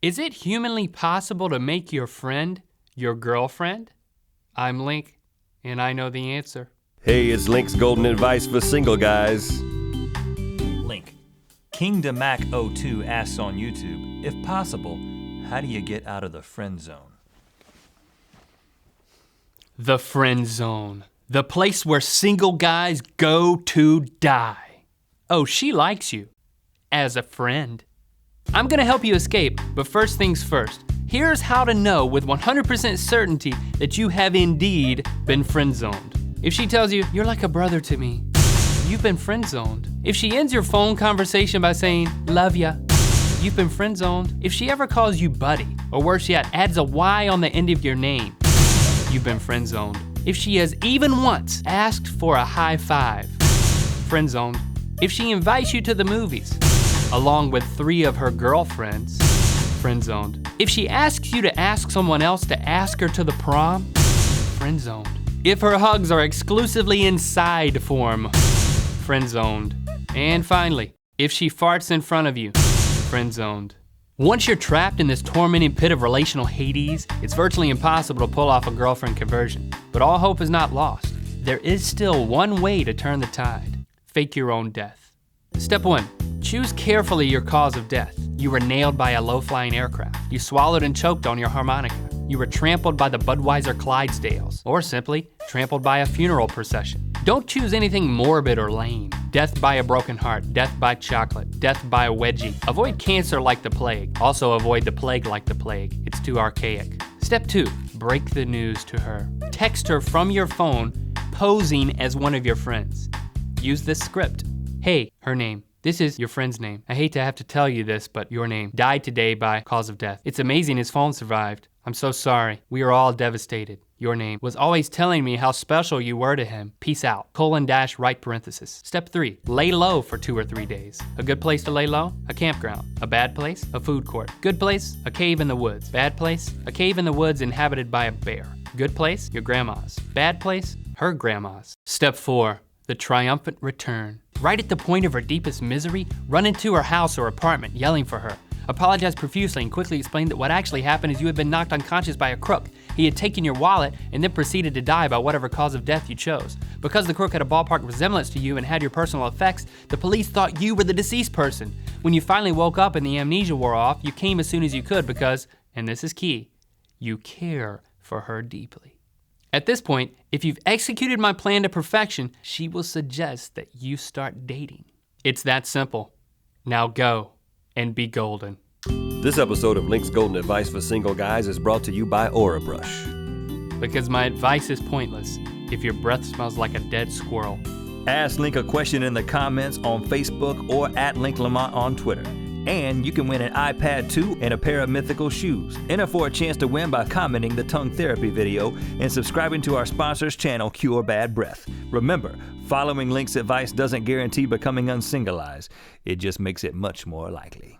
Is it humanly possible to make your friend your girlfriend? I'm Link, and I know the answer. Hey, it's Link's golden advice for single guys. Link, KingdomMac02 asks on YouTube, if possible, how do you get out of the friend zone? The friend zone. The place where single guys go to die. Oh, she likes you. As a friend. I'm gonna help you escape, but first things first. Here's how to know with 100% certainty that you have indeed been friend zoned. If she tells you, you're like a brother to me, you've been friend zoned. If she ends your phone conversation by saying, love ya, you've been friend zoned. If she ever calls you buddy, or worse yet, adds a Y on the end of your name, you've been friend zoned. If she has even once asked for a high five, friend zoned. If she invites you to the movies, along with 3 of her girlfriends, friend zoned. If she asks you to ask someone else to ask her to the prom, friend zoned. If her hugs are exclusively in side form, friend zoned. And finally, if she farts in front of you, friend zoned. Once you're trapped in this tormenting pit of relational Hades, it's virtually impossible to pull off a girlfriend conversion. But all hope is not lost. There is still one way to turn the tide. Fake your own death. Step 1, choose carefully your cause of death. You were nailed by a low-flying aircraft. You swallowed and choked on your harmonica. You were trampled by the Budweiser Clydesdales, or simply trampled by a funeral procession. Don't choose anything morbid or lame. Death by a broken heart, death by chocolate, death by a wedgie. Avoid cancer like the plague. Also avoid the plague like the plague. It's too archaic. Step 2, break the news to her. Text her from your phone, posing as one of your friends. Use this script. Hey, her name. This is your friend's name. I hate to have to tell you this, but your name died today by cause of death. It's amazing his phone survived. I'm so sorry. We are all devastated. Your name was always telling me how special you were to him. Peace out. : right parenthesis. Step 3, lay low for 2 or 3 days. A good place to lay low? A campground. A bad place? A food court. Good place? A cave in the woods. Bad place? A cave in the woods inhabited by a bear. Good place? Your grandma's. Bad place? Her grandma's. Step 4, the triumphant return. Right at the point of her deepest misery, run into her house or apartment yelling for her. Apologize profusely and quickly explain that what actually happened is you had been knocked unconscious by a crook. He had taken your wallet and then proceeded to die by whatever cause of death you chose. Because the crook had a ballpark resemblance to you and had your personal effects, the police thought you were the deceased person. When you finally woke up and the amnesia wore off, you came as soon as you could because, and this is key, you care for her deeply. At this point, if you've executed my plan to perfection, she will suggest that you start dating. It's that simple. Now go and be golden. This episode of Link's Golden Advice for Single Guys is brought to you by Aura Brush. Because my advice is pointless if your breath smells like a dead squirrel. Ask Link a question in the comments on Facebook or at Link Lamont on Twitter. And you can win an iPad 2 and a pair of Mythical Shoes. Enter for a chance to win by commenting the tongue therapy video and subscribing to our sponsor's channel, Cure Bad Breath. Remember, following Link's advice doesn't guarantee becoming unsingleized. It just makes it much more likely.